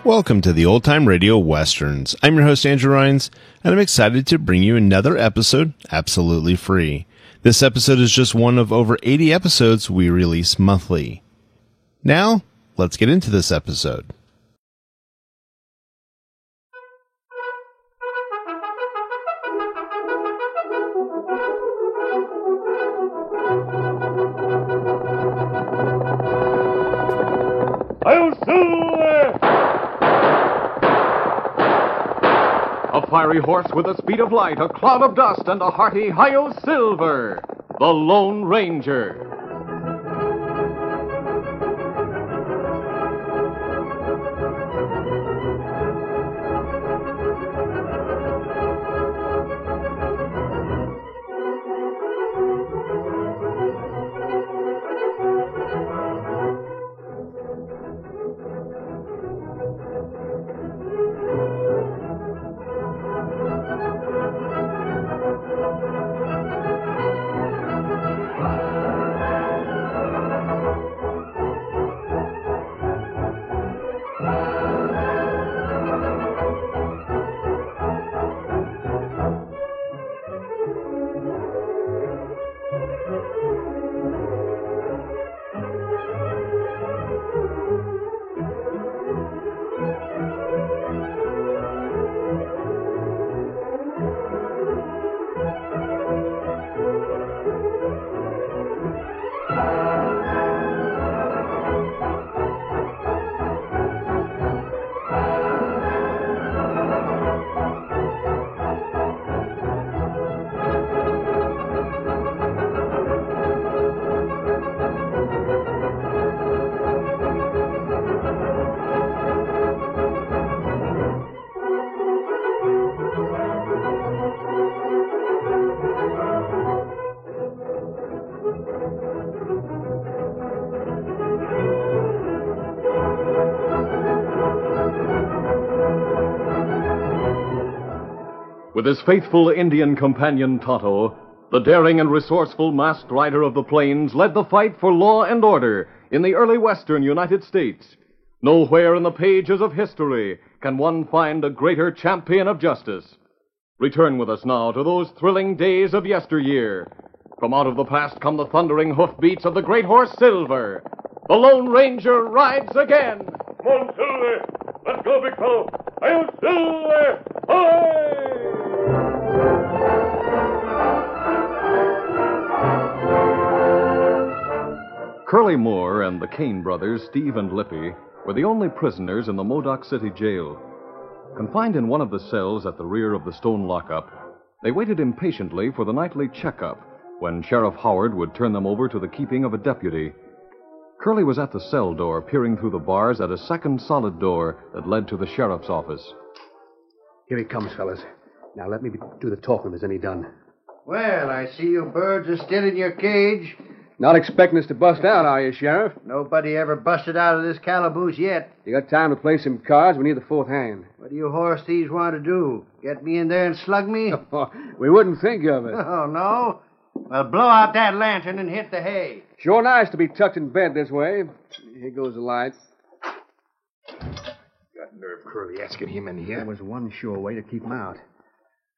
Welcome to the Old Time Radio Westerns. I'm your host, Andrew Rhynes, and I'm excited to bring you another episode absolutely free. This episode is just one of over 80 episodes we release monthly. Now, let's get into this episode. A fiery horse with the speed of light, a cloud of dust, and a hearty Hi-Yo Silver, the Lone Ranger. With his faithful Indian companion Tonto, the daring and resourceful masked rider of the plains led the fight for law and order in the early western United States. Nowhere in the pages of history can one find a greater champion of justice. Return with us now to those thrilling days of yesteryear. From out of the past come the thundering hoofbeats of the great horse Silver. The Lone Ranger rides again. Come on, Silver! Let's go, big fellow! Hi-Yo Silver! Hi! Curly Moore and the Kane brothers, Steve and Lippy, were the only prisoners in the Modoc City jail. Confined in one of the cells at the rear of the stone lockup, they waited impatiently for the nightly checkup when Sheriff Howard would turn them over to the keeping of a deputy. Curly was at the cell door, peering through the bars at a second solid door that led to the sheriff's office. Here he comes, fellas. Now let me do the talking if there's any done. Well, I see you birds are still in your cage. Not expecting us to bust out, are you, Sheriff? Nobody ever busted out of this calaboose yet. You got time to play some cards? We need the fourth hand. What do you horse thieves want to do? Get me in there and slug me? We wouldn't think of it. Oh, no? Well, blow out that lantern and hit the hay. Sure nice to be tucked in bed this way. Here goes the light. Got nerve Curly asking him in here. There was one sure way to keep him out.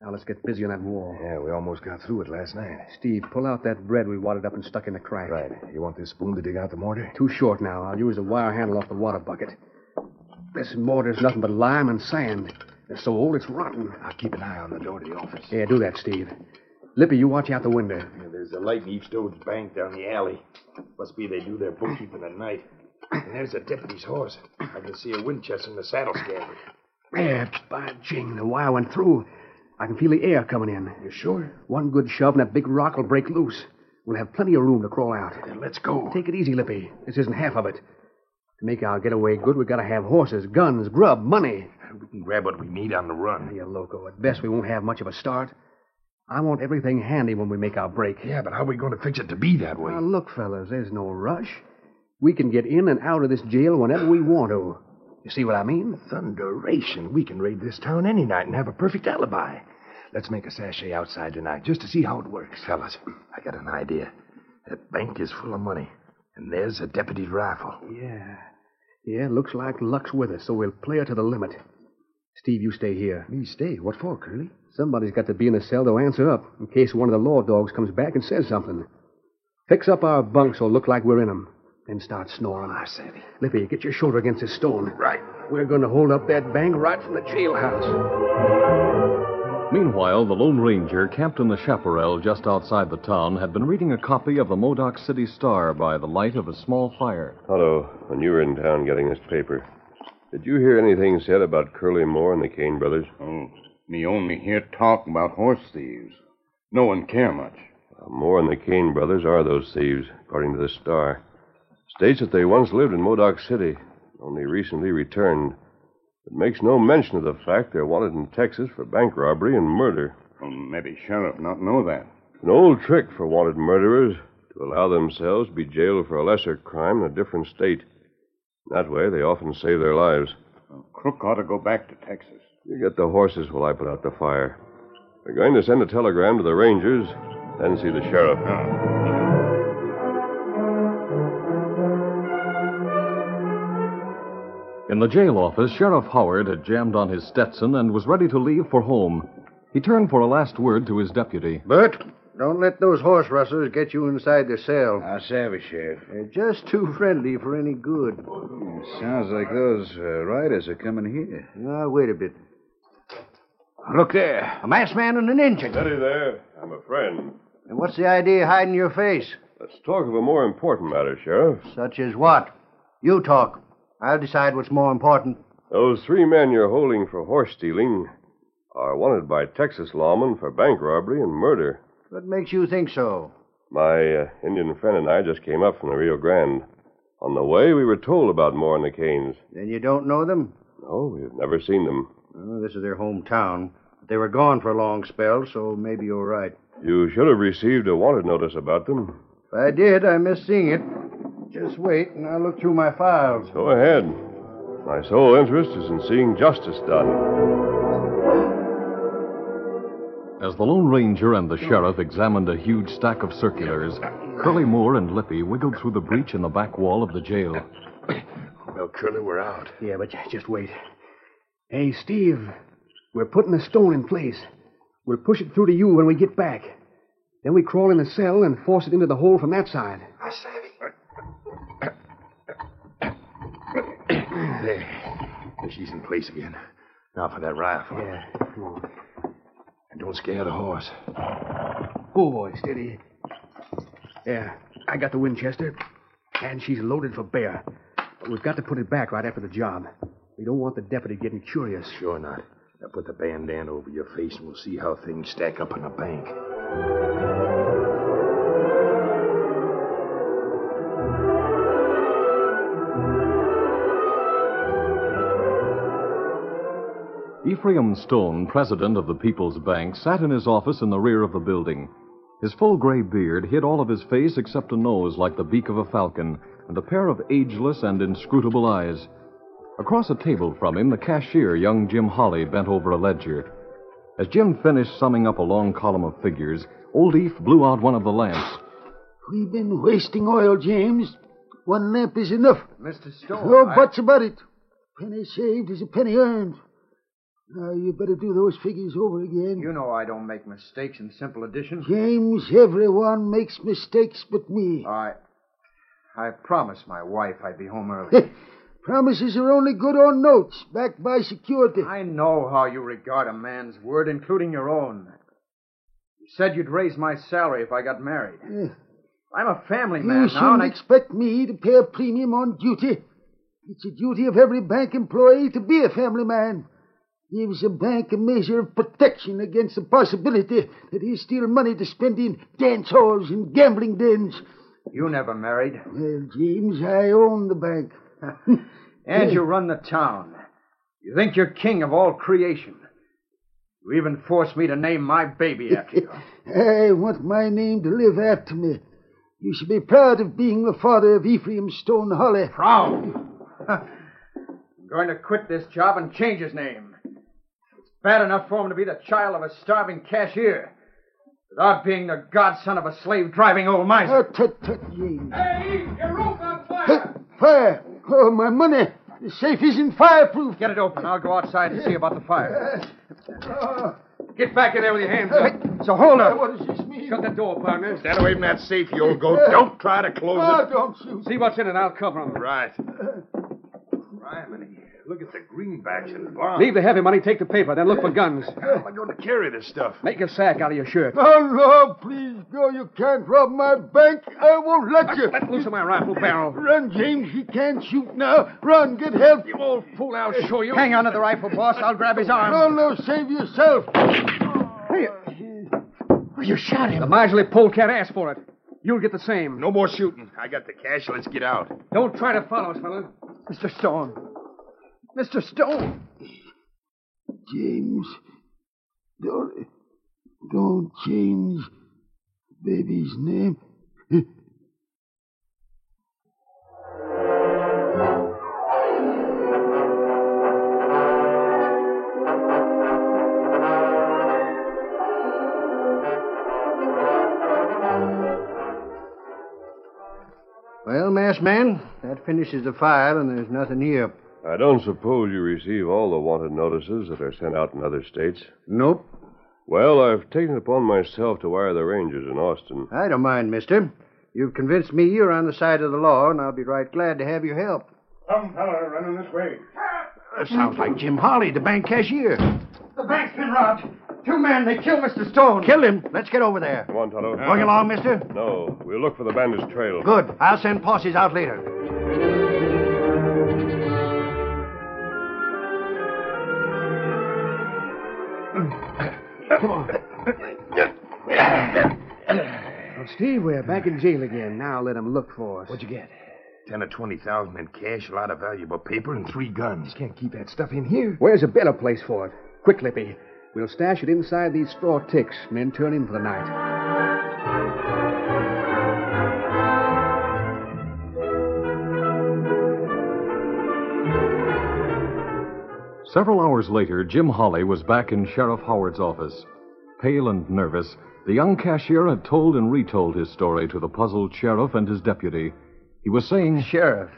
Now let's get busy on that wall. Yeah, we almost got through it last night. Steve, pull out that bread we wadded up and stuck in the crack. Right. You want this spoon to dig out the mortar? Too short now. I'll use the wire handle off the water bucket. This mortar's nothing but lime and sand. It's so old it's rotten. I'll keep an eye on the door to the office. Yeah, do that, Steve. Lippy, you watch out the window. Yeah, there's a light in Eve Stowe's bank down the alley. Must be they do their bookkeeping at night. And there's the deputy's horse. I can see a Winchester in the saddle scabbard. Yeah, by jing, the wire went through. I can feel the air coming in. You sure? One good shove and that big rock will break loose. We'll have plenty of room to crawl out. Then let's go. Take it easy, Lippy. This isn't half of it. To make our getaway good, we've got to have horses, guns, grub, money. We can grab what we need on the run. You loco. At best, we won't have much of a start. I want everything handy when we make our break. Yeah, but how are we going to fix it to be that way? Now, look, fellas, there's no rush. We can get in and out of this jail whenever we want to. You see what I mean? Thunderation. We can raid this town any night and have a perfect alibi. Let's make a sachet outside tonight just to see how it works. Fellas, I got an idea. That bank is full of money. And there's a deputy's rifle. Yeah. Yeah, looks like luck's with us, so we'll play her to the limit. Steve, you stay here. Me stay? What for, Curly? Somebody's got to be in the cell to answer up in case one of the law dogs comes back and says something. Fix up our bunks so it'll look like we're in them. Then start snoring. Ah, Savvy. Lippy, get your shoulder against this stone. Right. We're going to hold up that bank right from the jailhouse. Meanwhile, the Lone Ranger, camped in the chaparral just outside the town, had been reading a copy of the Modoc City Star by the light of a small fire. Tonto, when you were in town getting this paper, did you hear anything said about Curly Moore and the Kane brothers? Oh, me only hear talk about horse thieves. No one care much. Moore and the Kane brothers are those thieves, according to the Star. States that they once lived in Modoc City, only recently returned. It makes no mention of the fact they're wanted in Texas for bank robbery and murder. Well, maybe sheriff not know that. An old trick for wanted murderers to allow themselves to be jailed for a lesser crime in a different state. That way, they often save their lives. Crook ought to go back to Texas. You get the horses while I put out the fire. We're going to send a telegram to the Rangers, then see the sheriff. In the jail office, Sheriff Howard had jammed on his Stetson and was ready to leave for home. He turned for a last word to his deputy. Bert, don't let those horse rustlers get you inside the cell. I savvy, Sheriff. They're just too friendly for any good. Sounds like those riders are coming here. Now, wait a bit. Look there. A masked man and an engine. Steady there. I'm a friend. And what's the idea of hiding your face? Let's talk of a more important matter, Sheriff. Such as what? You talk. I'll decide what's more important. Those 3 men you're holding for horse stealing are wanted by Texas lawmen for bank robbery and murder. What makes you think so? My Indian friend and I just came up from the Rio Grande. On the way, we were told about Moore and the Canes. Then you don't know them? No, we've never seen them. Well, this is their hometown. They were gone for a long spell, so maybe you're right. You should have received a wanted notice about them. If I did, I missed seeing it. Just wait, and I'll look through my files. Go ahead. My sole interest is in seeing justice done. As the Lone Ranger and the sheriff examined a huge stack of circulars, Curly Moore and Lippy wiggled through the breach in the back wall of the jail. Well, Curly, we're out. Yeah, but just wait. Hey, Steve, we're putting the stone in place. We'll push it through to you when we get back. Then we crawl in the cell and force it into the hole from that side. I savvy. There. She's in place again. Now for that rifle. Yeah, come on. And don't scare the horse. Oh, boy, steady. Yeah, I got the Winchester, and she's loaded for bear. But we've got to put it back right after the job. We don't want the deputy getting curious. Sure not. Now put the bandana over your face and we'll see how things stack up in the bank. Ephraim Stone, president of the People's Bank, sat in his office in the rear of the building. His full gray beard hid all of his face except a nose like the beak of a falcon and a pair of ageless and inscrutable eyes. Across a table from him, the cashier, young Jim Holly, bent over a ledger. As Jim finished summing up a long column of figures, old Eph blew out one of the lamps. We've been wasting oil, James. One lamp is enough. Mr. Stone. No buts about it. Penny saved is a penny earned. Now, you better do those figures over again. You know I don't make mistakes in simple addition. James, everyone makes mistakes but me. I promised my wife I'd be home early. Promises are only good on notes, backed by security. I know how you regard a man's word, including your own. You said you'd raise my salary if I got married. I'm a family man You now, shouldn't and expect me to pay a premium on duty. It's a duty of every bank employee to be a family man. Gives a bank a measure of protection against the possibility that he'll steal money to spend in dance halls and gambling dens. You never married. Well, James, I own the bank. And you run the town. You think you're king of all creation. You even forced me to name my baby after you. I want my name to live after me. You should be proud of being the father of Ephraim Stone Holly. Proud? I'm going to quit this job and change his name. It's bad enough for him to be the child of a starving cashier without being the godson of a slave-driving old miser. Tut, James. Hey, your rope on fire! Fire! Oh, my money. The safe isn't fireproof. Get it open. I'll go outside and see about the fire. Get back in there with your hands up. So hold up. What does this mean? Shut the door, partner. Stand away from that safe, you old goat. Don't try to close it. Don't shoot. See what's in it. I'll cover him. Right. Criminy. Look at the greenbacks and bonds. Leave the heavy money. Take the paper. Then look for guns. How am I going to carry this stuff? Make a sack out of your shirt. Oh, no, please, go. You can't rob my bank. I won't let you. Let loose of my rifle barrel. Run, James. He can't shoot now. Run, get help. You old fool, I'll show you. Hang on to the rifle, boss. I'll grab his arm. No, save yourself. Hey, you shot him. The miserly polecat asked for it. You'll get the same. No more shooting. I got the cash. Let's get out. Don't try to follow us, fella. Mr. Stone. Mr. Stone. James. Don't change baby's name. Well, masked man, that finishes the file, and there's nothing here. I don't suppose you receive all the wanted notices that are sent out in other states. Nope. Well, I've taken it upon myself to wire the rangers in Austin. I don't mind, mister. You've convinced me you're on the side of the law, and I'll be right glad to have your help. Some fella running this way. That sounds like Jim Holly, the bank cashier. The bank's been robbed. 2 men. They killed Mr. Stone. Killed him. Let's get over there. Come on, Tonto. Going along, mister? No, we'll look for the bandits' trail. Good. I'll send posses out later. Come on. Well, Steve, we're back in jail again. Now let them look for us. What'd you get? 10 or 20,000 in cash, a lot of valuable paper, and 3 guns. Can't keep that stuff in here. Where's a better place for it? Quick, Lippy. We'll stash it inside these straw ticks and then turn in for the night. Several hours later, Jim Holly was back in Sheriff Howard's office. Pale and nervous, the young cashier had told and retold his story to the puzzled sheriff and his deputy. He was saying, Sheriff,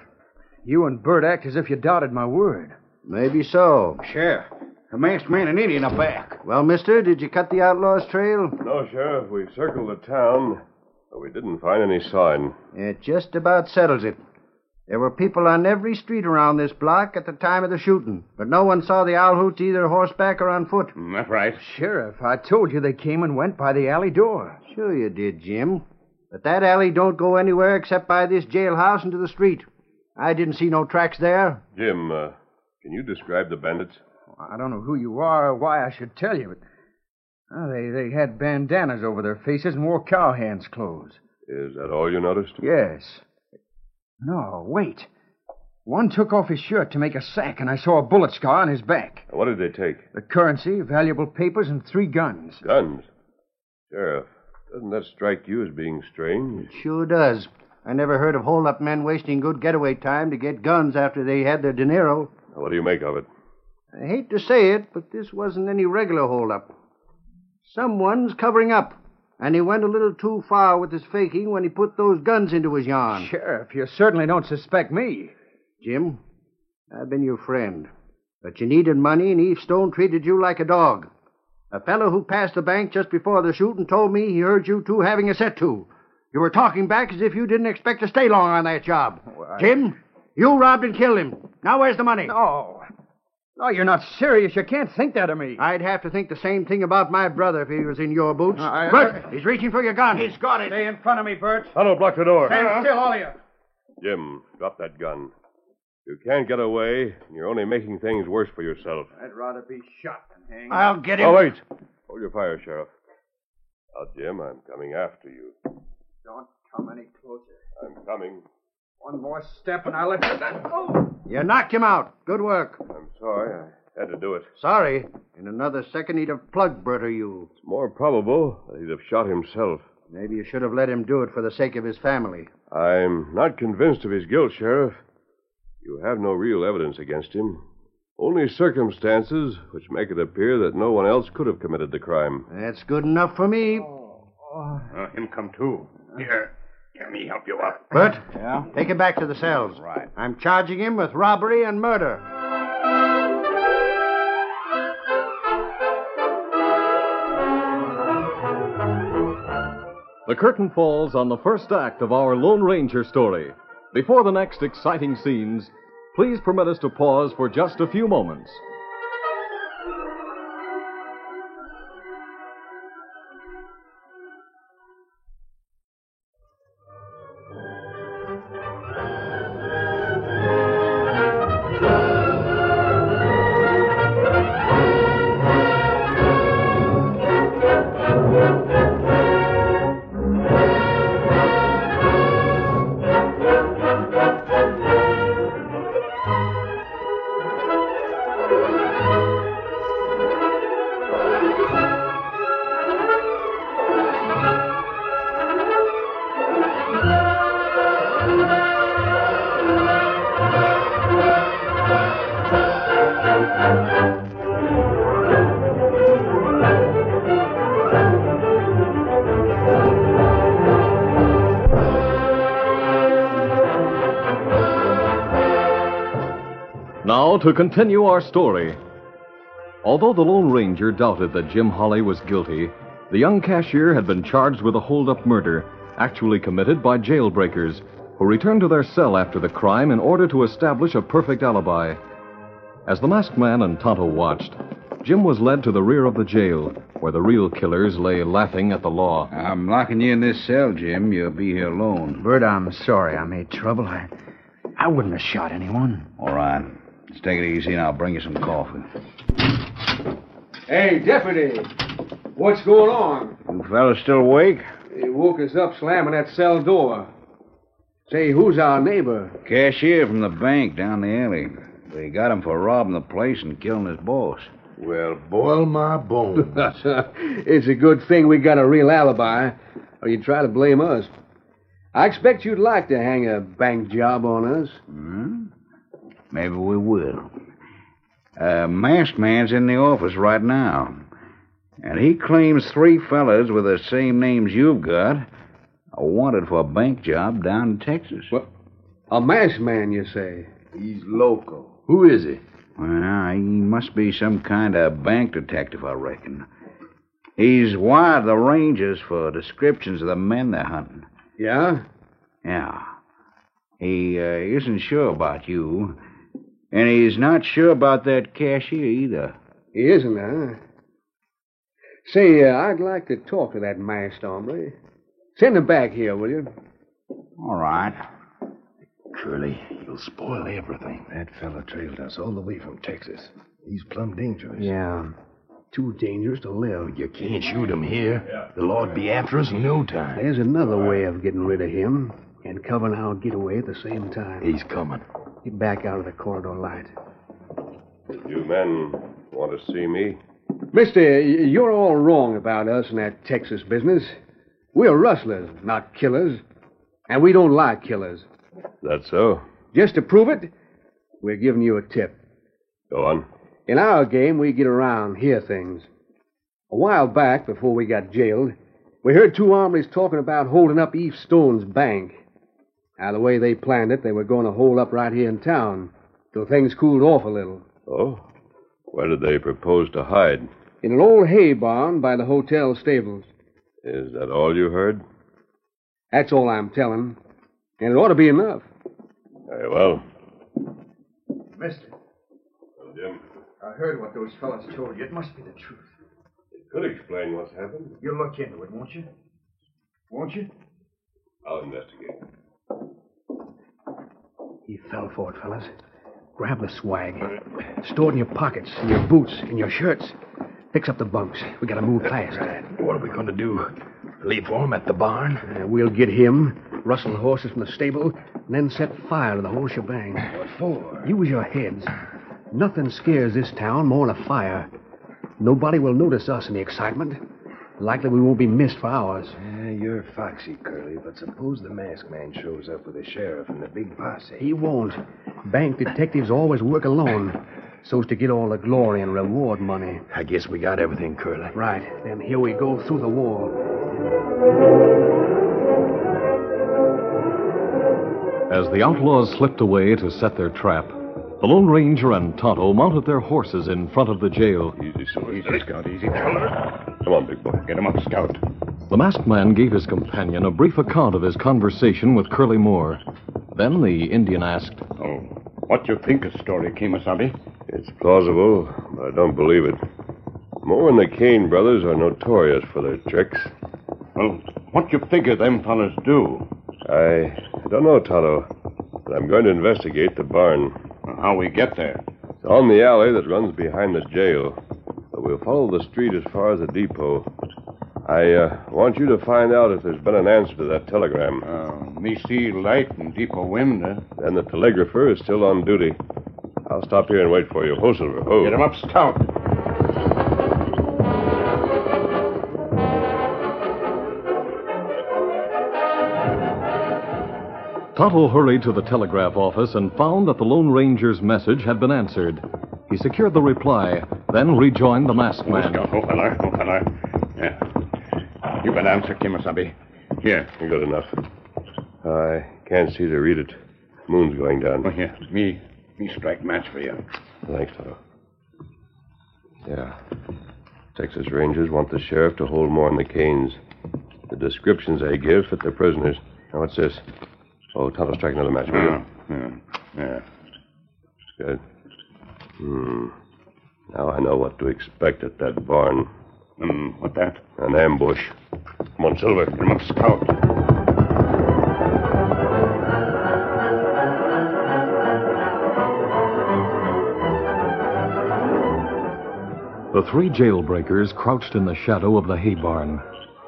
you and Bert act as if you doubted my word. Maybe so. Sheriff, a masked man and Indian are back. Well, mister, did you cut the outlaw's trail? No, Sheriff. We circled the town, but we didn't find any sign. It just about settles it. There were people on every street around this block at the time of the shooting, but no one saw the owl hoots either horseback or on foot. That's right. Sheriff, I told you they came and went by the alley door. Sure you did, Jim. But that alley don't go anywhere except by this jailhouse and to the street. I didn't see no tracks there. Jim, can you describe the bandits? I don't know who you are or why I should tell you, but they had bandanas over their faces and wore cowhands' clothes. Is that all you noticed? Yes. No, wait. One took off his shirt to make a sack, and I saw a bullet scar on his back. What did they take? The currency, valuable papers, and 3 guns. Guns? Sheriff, doesn't that strike you as being strange? It sure does. I never heard of hold-up men wasting good getaway time to get guns after they had their dinero. What do you make of it? I hate to say it, but this wasn't any regular hold-up. Someone's covering up. And he went a little too far with his faking when he put those guns into his yarn. Sheriff, you certainly don't suspect me. Jim, I've been your friend. But you needed money, and Eve Stone treated you like a dog. A fellow who passed the bank just before the shooting told me he heard you two having a set-to. You were talking back as if you didn't expect to stay long on that job. Jim, you robbed and killed him. Now where's the money? No, you're not serious. You can't think that of me. I'd have to think the same thing about my brother if he was in your boots. Bert, he's reaching for your gun. He's got it. Stay in front of me, Bert. Tonto, block the door. Stand still, all of you. Jim, drop that gun. You can't get away, and you're only making things worse for yourself. I'd rather be shot than hanged. I'll get him. Oh, wait. Hold your fire, Sheriff. Now, Jim, I'm coming after you. Don't come any closer. I'm coming. One more step and I'll let you... Oh! You knocked him out. Good work. I'm sorry. I had to do it. Sorry. In another second, he'd have plugged Bert or you. It's more probable that he'd have shot himself. Maybe you should have let him do it for the sake of his family. I'm not convinced of his guilt, Sheriff. You have no real evidence against him. Only circumstances which make it appear that no one else could have committed the crime. That's good enough for me. Him come too. Here. Let me help you up. Bert? Yeah? Take him back to the cells. Right. I'm charging him with robbery and murder. The curtain falls on the first act of our Lone Ranger story. Before the next exciting scenes, please permit us to pause for just a few moments. Now, to continue our story. Although the Lone Ranger doubted that Jim Holly was guilty, the young cashier had been charged with a hold-up murder, actually committed by jailbreakers, who returned to their cell after the crime in order to establish a perfect alibi. As the masked man and Tonto watched, Jim was led to the rear of the jail, where the real killers lay laughing at the law. I'm locking you in this cell, Jim. You'll be here alone. Bert, I'm sorry I made trouble. I wouldn't have shot anyone. All right. Let's take it easy, and I'll bring you some coffee. Hey, deputy. What's going on? You fellas still awake? He woke us up slamming that cell door. Say, who's our neighbor? Cashier from the bank down the alley. They got him for robbing the place and killing his boss. Well, boil my bones. It's a good thing we got a real alibi, or you'd try to blame us. I expect you'd like to hang a bank job on us. Maybe we will. Masked man's in the office right now. And he claims 3 fellas with the same names you've got are wanted for a bank job down in Texas. What? A masked man, you say? He's local. Who is he? Well, he must be some kind of bank detective, I reckon. He's wired the Rangers for descriptions of the men they're hunting. Yeah? Yeah. He isn't sure about you. And he's not sure about that cashier either. He isn't, huh? Say, I'd like to talk to that masked hombre. Send him back here, will you? All right. Curly, you'll spoil everything. That fella trailed us all the way from Texas. He's plumb dangerous. Yeah. Too dangerous to live. You can't shoot him here. The law'd be after us in no time. There's another way of getting rid of him and covering our getaway at the same time. He's coming. Get back out of the corridor light. You men want to see me? Mister, you're all wrong about us and that Texas business. We're rustlers, not killers. And we don't like killers. That's so. Just to prove it, we're giving you a tip. Go on. In our game, we get around, hear things. A while back, before we got jailed, we heard 2 hombres talking about holding up Eve Stone's bank. Now, the way they planned it, they were going to hold up right here in town till things cooled off a little. Oh? Where did they propose to hide? In an old hay barn by the hotel stables. Is that all you heard? That's all I'm telling. And it ought to be enough. Very well. Mister, Well, Jim, I heard what those fellas told you. It must be the truth. it could explain what's happened. You'll look into it, won't you? Won't you? I'll investigate. You fell for it, fellas. Grab the swag. Store it in your pockets, in your boots, in your shirts. Fix up the bunks. We gotta move fast. What are we going to do? Leave for him at the barn? We'll get him, rustle the horses from the stable, and then set fire to the whole shebang. What for? Use your heads. Nothing scares this town more than a fire. Nobody will notice us in the excitement. Likely we won't be missed for hours. You're foxy, Curly, but suppose the masked man shows up with the sheriff and the big posse. He won't. Bank detectives always work alone, so's to get all the glory and reward money. I guess we got everything, Curly. Right. Then here we go through the wall. As the outlaws slipped away to set their trap, the Lone Ranger and Tonto mounted their horses in front of the jail. Easy, Scout, easy. Come on, big boy. Get him up, Scout. The masked man gave his companion a brief account of his conversation with Curly Moore. Then the Indian asked, Oh, what you think of story, Kemosabe? It's plausible, but I don't believe it. Moore and the Kane brothers are notorious for their tricks. Well, what you figure them fellas do? I don't know, Tonto, but I'm going to investigate the barn. How we get there? It's on the alley that runs behind the jail, but we'll follow the street as far as the depot. I want you to find out if there's been an answer to that telegram. Me see light and depot window. Then the telegrapher is still on duty. I'll stop here and wait for you. Ho, Silver, ho. Get him up, Scout. Tonto hurried to the telegraph office and found that the Lone Ranger's message had been answered. He secured the reply, then rejoined the masked man. Oh, fella. Yeah. You can answer, Kemosabe. Here. Good enough. I can't see to read it. Moon's going down. Oh, here. Me strike match for you. Thanks, Tonto. Yeah. Texas Rangers want the sheriff to hold Moore and the Canes. The descriptions they give fit the prisoners. Now, what's this? Oh, Tonto, strike another match, will you? Yeah. Good. Now I know what to expect at that barn. What that? An ambush. Come on, Silver. Get him up, Scout. The three jailbreakers crouched in the shadow of the hay barn.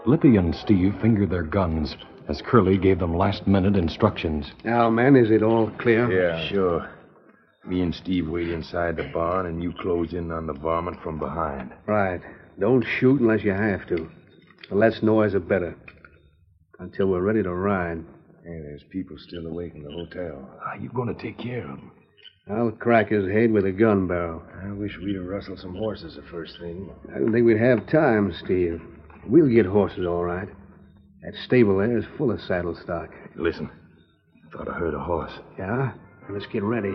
Lippy and Steve fingered their guns as Curly gave them last-minute instructions. Now, men, is it all clear? Yeah, sure. Me and Steve wait inside the barn, and you close in on the varmint from behind. Right. Don't shoot unless you have to. The less noise, the better. Until we're ready to ride. Hey, there's people still awake in the hotel. How you going to take care of them? I'll crack his head with a gun barrel. I wish we'd have rustled some horses the first thing. I don't think we'd have time, Steve. We'll get horses, all right. That stable there is full of saddle stock. Listen, I thought I heard a horse. Yeah? Let's get ready.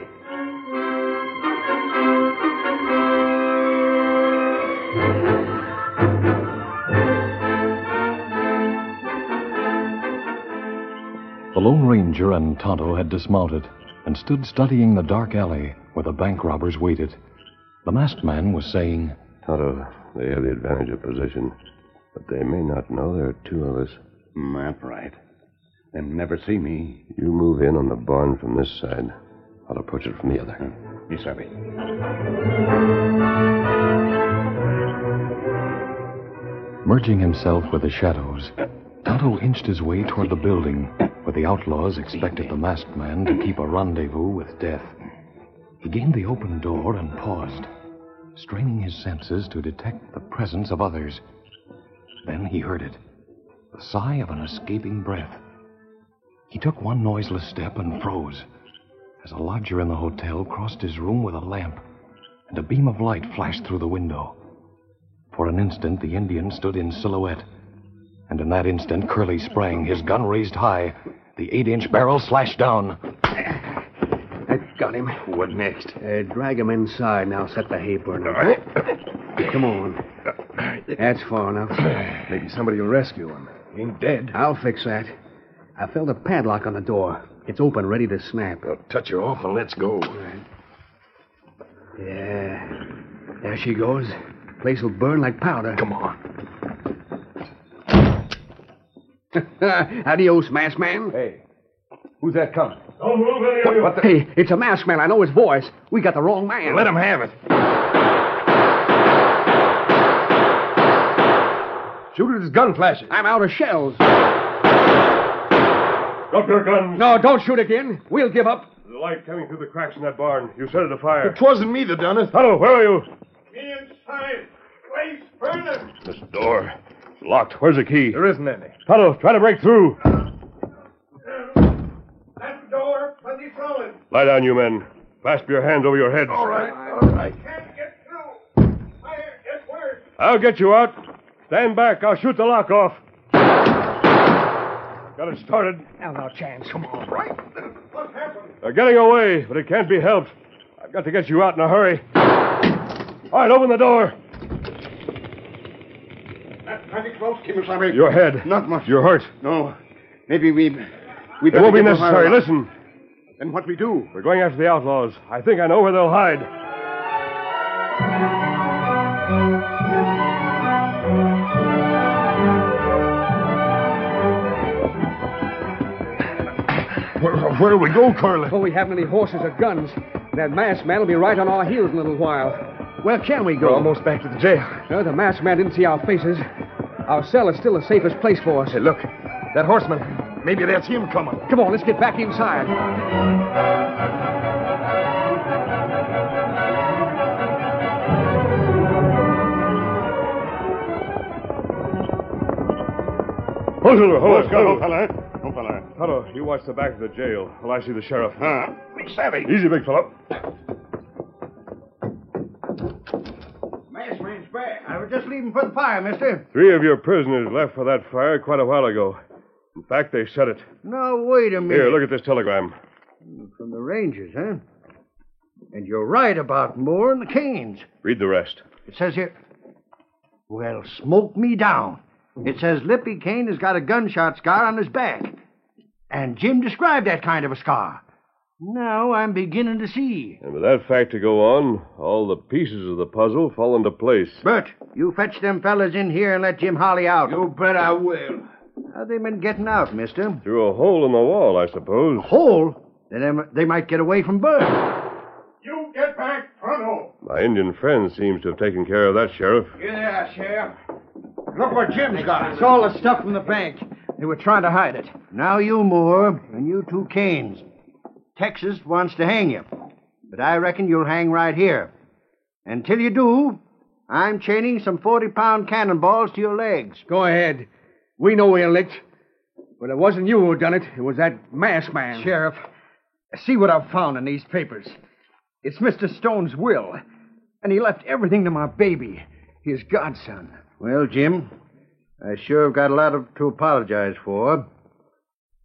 The Lone Ranger and Tonto had dismounted and stood studying the dark alley where the bank robbers waited. The masked man was saying, Tonto, they have the advantage of position, but they may not know there are two of us. That's right. Them never see me. You move in on the barn from this side. I'll approach it from the other. Me savvy. Merging himself with the shadows, Tonto inched his way toward the building where the outlaws expected the masked man to keep a rendezvous with death. He gained the open door and paused, straining his senses to detect the presence of others. Then he heard it, the sigh of an escaping breath. He took one noiseless step and froze as a lodger in the hotel crossed his room with a lamp, and a beam of light flashed through the window. For an instant, the Indian stood in silhouette, and in that instant, Curly sprang, his gun raised high. The 8-inch barrel slashed down. I got him. What next? Drag him inside. Now set the hay burner. All right. Come on. That's far enough. Maybe somebody will rescue him. He ain't dead. I'll fix that. I felt a padlock on the door. It's open, ready to snap. Well, touch her off and let's go. Right. Yeah. There she goes. Place will burn like powder. Come on. Adios, masked man. Hey, who's that coming? Don't move any of you. What the... Hey, it's a masked man. I know his voice. We got the wrong man. Let him have it. Shoot at his gun flashes. I'm out of shells. Drop your guns. No, don't shoot again. We'll give up. The light coming through the cracks in that barn. You set it afire. It wasn't me that done it. Tonto, where are you? Me inside. Place burning. This door. It's locked. Where's the key? There isn't any. Tonto, try to break through. That door plenty solid. Lie down, you men. Clasp your hands over your heads. All right. Can't get through. Fire gets worse. I'll get you out. Stand back. I'll shoot the lock off. Got it started. Now, chance. Come on, right. Look They're getting away, but it can't be helped. I've got to get you out in a hurry. All right, open the door. Pretty close, Kimasabi. Your head. Not much. You're hurt. No. Maybe we It won't be necessary. Listen. Then what we do? We're going after the outlaws. I think I know where they'll hide. Where do we go, Curly? Before we have any horses or guns, that masked man will be right on our heels in a little while. Where can we go? We're almost back to the jail. The masked man didn't see our faces. Our cell is still the safest place for us. Hey, look. That horseman. Maybe that's him coming. Come on, let's get back inside. Hold Go, fella. Go, fella. Tonto, you watch the back of the jail while I see the sheriff. Be savvy. Easy, big fellow. Masked man's back. I was just leaving for the fire, mister. 3 of your prisoners left for that fire quite a while ago. In fact, they set it. Now, wait a minute. Here, look at this telegram. From the Rangers, huh? And you're right about Moore and the Canes. Read the rest. It says here, well, smoke me down. It says Lippy Kane has got a gunshot scar on his back. And Jim described that kind of a scar. Now I'm beginning to see. And with that fact to go on, all the pieces of the puzzle fall into place. Bert, you fetch them fellas in here and let Jim Holly out. You bet I will. How they been getting out, mister? Through a hole in the wall, I suppose. Hole? Then they might get away from Bert. You get back, Tonto. My Indian friend seems to have taken care of that, Sheriff. Yeah, Sheriff. Look what Jim's got. It's all the stuff from the bank. They were trying to hide it. Now you, Moore, and you 2 Canes. Texas wants to hang you. But I reckon you'll hang right here. Until you do, I'm chaining some 40-pound cannonballs to your legs. Go ahead. We know we're licked. But it wasn't you who done it. It was that masked man. Sheriff, see what I've found in these papers. It's Mr. Stone's will. And he left everything to my baby, his godson. Well, Jim, I sure have got a lot to apologize for.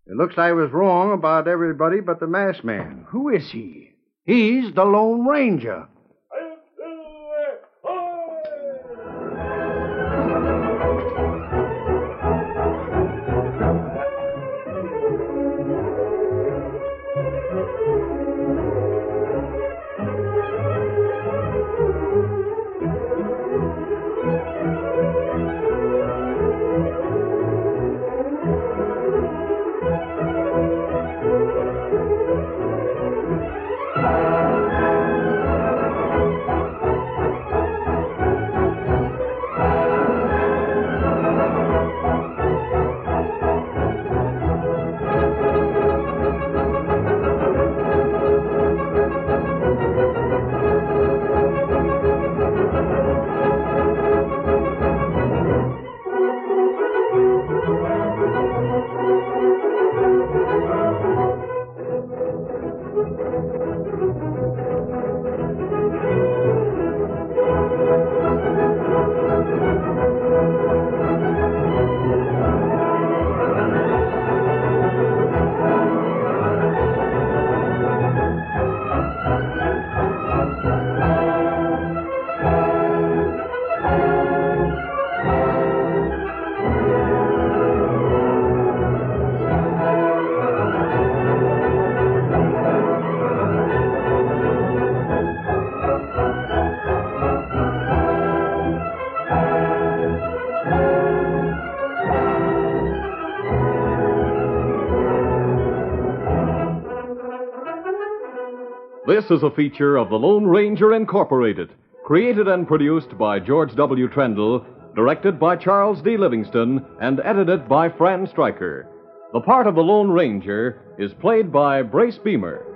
It looks like I was wrong about everybody but the masked man. Who is he? He's the Lone Ranger. This is a feature of the Lone Ranger Incorporated, created and produced by George W. Trendle, directed by Charles D. Livingston, and edited by Fran Stryker. The part of the Lone Ranger is played by Brace Beamer.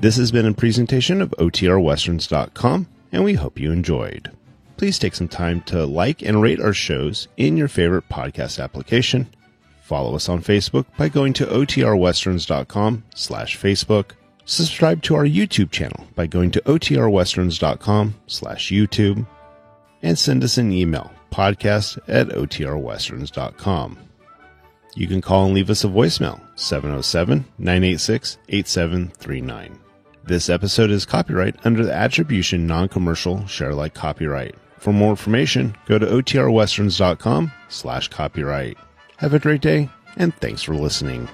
This has been a presentation of OTRWesterns.com, and we hope you enjoyed. please take some time to like and rate our shows in your favorite podcast application. Follow us on Facebook by going to otrwesterns.com/Facebook. Subscribe to our YouTube channel by going to otrwesterns.com/YouTube. And send us an email, podcast@otrwesterns.com. You can call and leave us a voicemail, 707-986-8739. This episode is copyright under the Attribution Non-Commercial Share-alike copyright. For more information, go to otrwesterns.com/copyright. Have a great day, and thanks for listening.